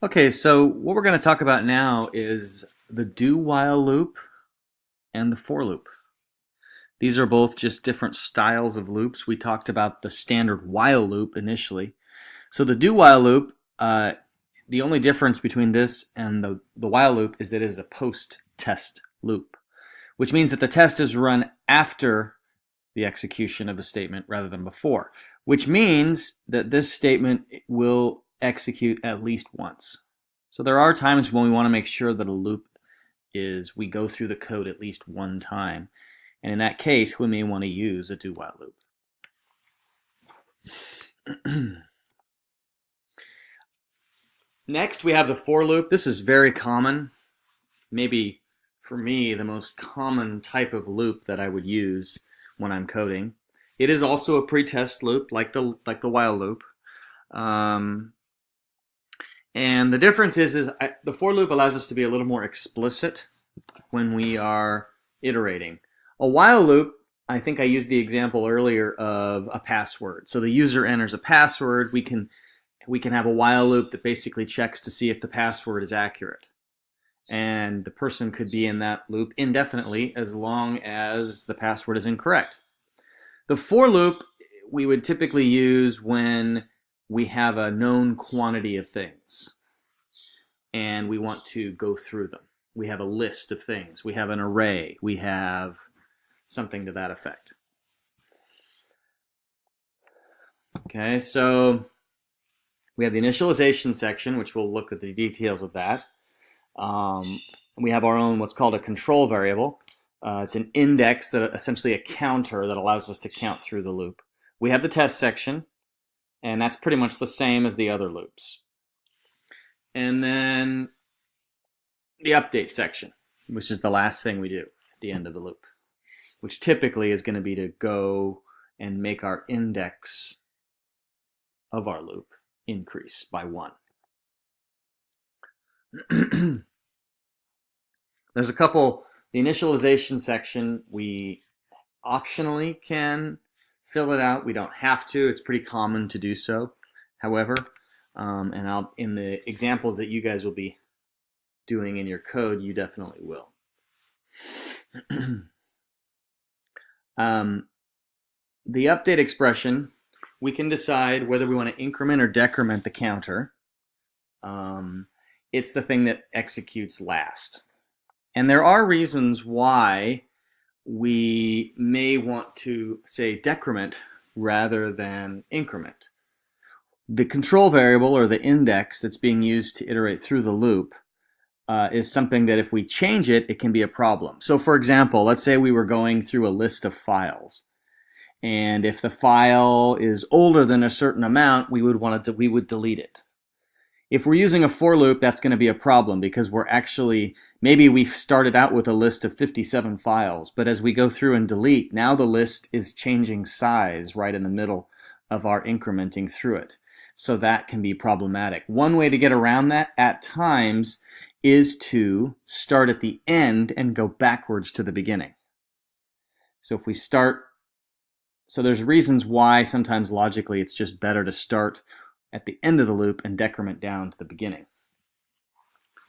Okay, so what we're going to talk about now is the do-while loop and the for loop. These are both just different styles of loops. We talked about the standard while loop initially. So the do-while loop, the only difference between this and the while loop is that it is a post-test loop, which means that the test is run after the execution of the statement rather than before, which means that this statement will execute at least once. So there are times when we want to make sure that a loop we go through the code at least one time. And in that case, we may want to use a do-while loop. Next, we have the for loop. This is very common. Maybe, for me, the most common type of loop that I would use when I'm coding. It is also a pre-test loop, like the while loop. And the difference is the for loop allows us to be a little more explicit when we are iterating. A while loop, I think I used the example earlier of a password. So the user enters a password. We can have a while loop that basically checks to see if the password is accurate. And the person could be in that loop indefinitely as long as the password is incorrect. The for loop we would typically use when we have a known quantity of things and we want to go through them. We have a list of things. We have an array. We have something to that effect. Okay, so we have the initialization section, which we'll look at the details of that. We have our own what's called a control variable. It's an index, that essentially a counter that allows us to count through the loop. We have the test section, and that's pretty much the same as the other loops. And then the update section, which is the last thing we do at the end of the loop, which typically is going to be to go and make our index of our loop increase by 1. There's a couple, the initialization section, we optionally can fill it out. We don't have to. It's pretty common to do so. However, and in the examples that you guys will be doing in your code, you definitely will. The update expression, we can decide whether we want to increment or decrement the counter. It's the thing that executes last. And there are reasons why we may want to say decrement rather than increment. The control variable, or the index that's being used to iterate through the loop, is something that if we change it, it can be a problem. So for example, let's say we were going through a list of files. And if the file is older than a certain amount, we would delete it. If we're using a for loop, that's going to be a problem because maybe we've started out with a list of 57 files, but as we go through and delete, now the list is changing size right in the middle of our incrementing through it. So that can be problematic. One way to get around that at times is to start at the end and go backwards to the beginning. So there's reasons why sometimes logically it's just better to start at the end of the loop and decrement down to the beginning.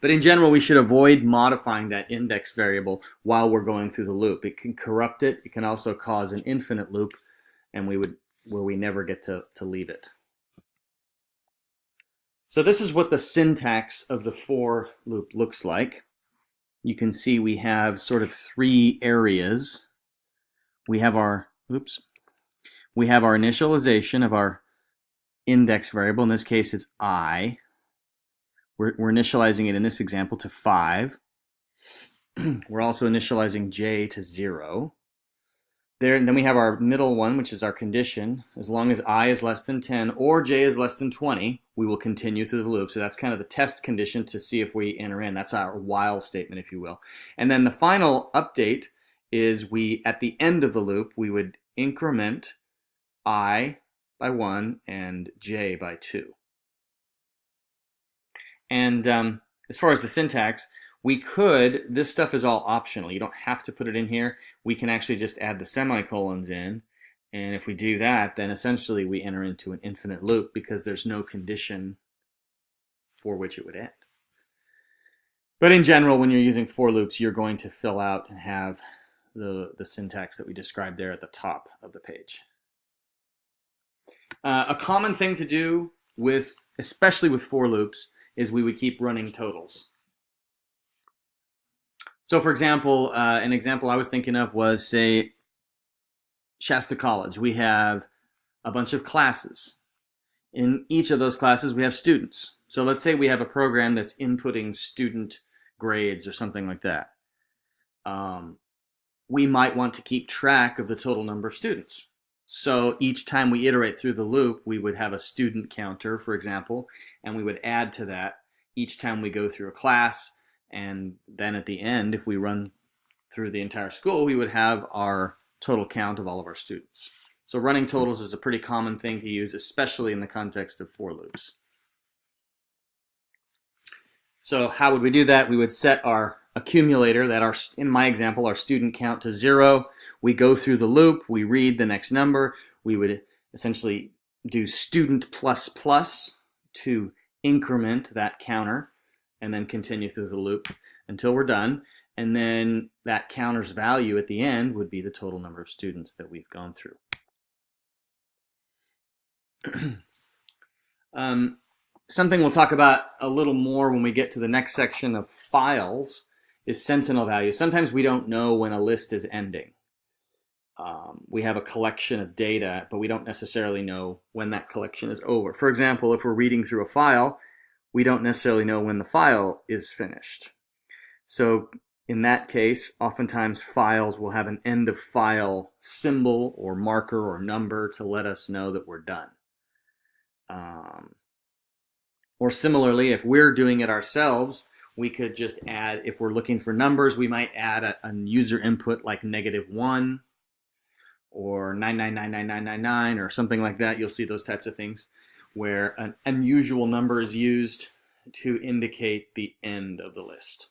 But in general, we should avoid modifying that index variable while we're going through the loop. It can corrupt it. It can also cause an infinite loop, and where we never get to leave it. So this is what the syntax of the for loop looks like. You can see we have sort of 3 areas. We have our initialization of our index variable. In this case, it's I. We're initializing it in this example to 5. We're also initializing j to 0. Then we have our middle one, which is our condition. As long as I is less than 10 or j is less than 20, we will continue through the loop. So that's kind of the test condition to see if we enter in. That's our while statement, if you will. And then the final update is at the end of the loop, we would increment I by 1 and j by 2. And as far as the syntax, this stuff is all optional. You don't have to put it in here. We can actually just add the semicolons in. And if we do that, then essentially we enter into an infinite loop because there's no condition for which it would end. But in general, when you're using for loops, you're going to fill out and have the syntax that we described there at the top of the page. A common thing to do especially with for loops, is we would keep running totals. So for example, an example I was thinking of was, say, Shasta College. We have a bunch of classes. In each of those classes, we have students. So let's say we have a program that's inputting student grades or something like that. We might want to keep track of the total number of students. So each time we iterate through the loop, we would have a student counter, for example, and we would add to that each time we go through a class. And then at the end, if we run through the entire school, we would have our total count of all of our students. So running totals is a pretty common thing to use, especially in the context of for loops. So how would we do that? We would set our accumulator, in my example, our student count, to 0. We go through the loop, we read the next number. We would essentially do student plus plus to increment that counter, and then continue through the loop until we're done. And then that counter's value at the end would be the total number of students that we've gone through. Something we'll talk about a little more when we get to the next section of files is sentinel values. Sometimes we don't know when a list is ending. We have a collection of data, but we don't necessarily know when that collection is over. For example, if we're reading through a file, we don't necessarily know when the file is finished. So in that case, oftentimes files will have an end of file symbol or marker or number to let us know that we're done. Or similarly, if we're doing it ourselves, we could just add, if we're looking for numbers, we might add a user input like -1 or 9999999 or something like that. You'll see those types of things where an unusual number is used to indicate the end of the list.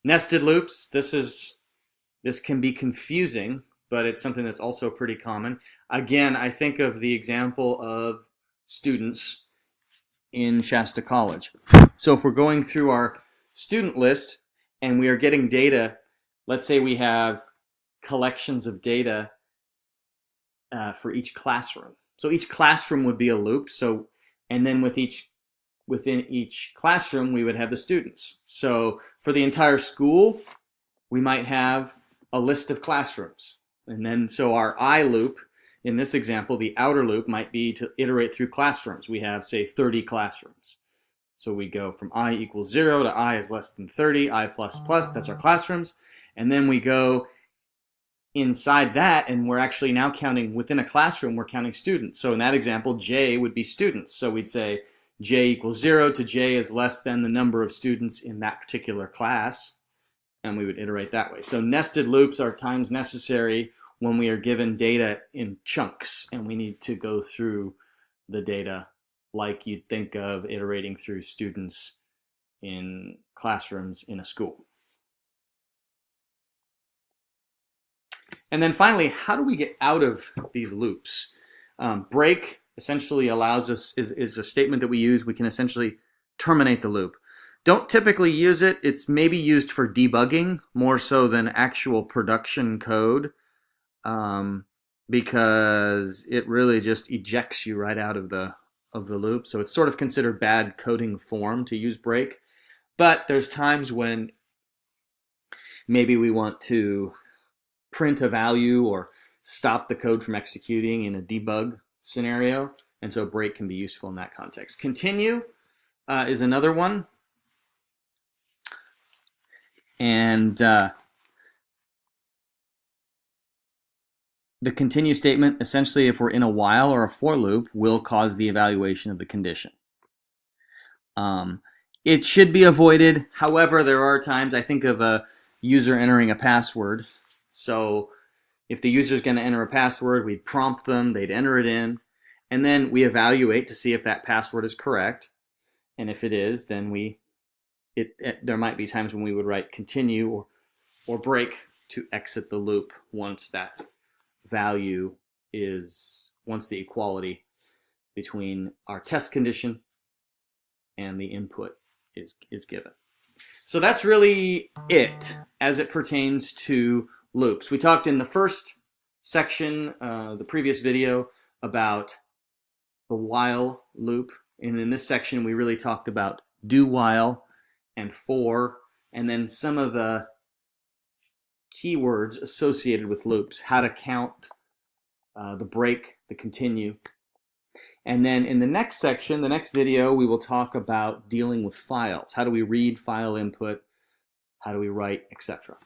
Nested loops, this can be confusing, but it's something that's also pretty common. Again, I think of the example of students in Shasta College. So if we're going through our student list and we are getting data, let's say we have collections of data for each classroom. So each classroom would be a loop. And then within each classroom, we would have the students. So for the entire school, we might have a list of classrooms. And then, so our I loop, in this example, the outer loop might be to iterate through classrooms. We have, say, 30 classrooms. So we go from I equals 0 to I is less than 30, I plus plus, that's our classrooms. And then we go inside that, and we're actually now counting, within a classroom, we're counting students. So in that example, J would be students. So we'd say J equals 0 to J is less than the number of students in that particular class. And we would iterate that way. So nested loops are times necessary when we are given data in chunks and we need to go through the data like you'd think of iterating through students in classrooms in a school. And then finally, how do we get out of these loops? Break essentially allows us, is a statement that we use. We can essentially terminate the loop. Don't typically use it. It's maybe used for debugging more so than actual production code, because it really just ejects you right out of the loop. So it's sort of considered bad coding form to use break. But there's times when maybe we want to print a value or stop the code from executing in a debug scenario, and so break can be useful in that context. Continue is another one. And the continue statement, essentially, if we're in a while or a for loop, will cause the evaluation of the condition. It should be avoided. However, there are times, I think of a user entering a password. So if the user is going to enter a password, we'd prompt them, they'd enter it in, and then we evaluate to see if that password is correct. And if it is, then there might be times when we would write continue or break to exit the loop once that value once the equality between our test condition and the input is given. So that's really it as it pertains to loops. We talked in the first section, the previous video, about the while loop. And in this section, we really talked about do while and for, and then some of the keywords associated with loops, how to count, the break, the continue. And then in the next section, the next video, we will talk about dealing with files. How do we read file input? How do we write, etc.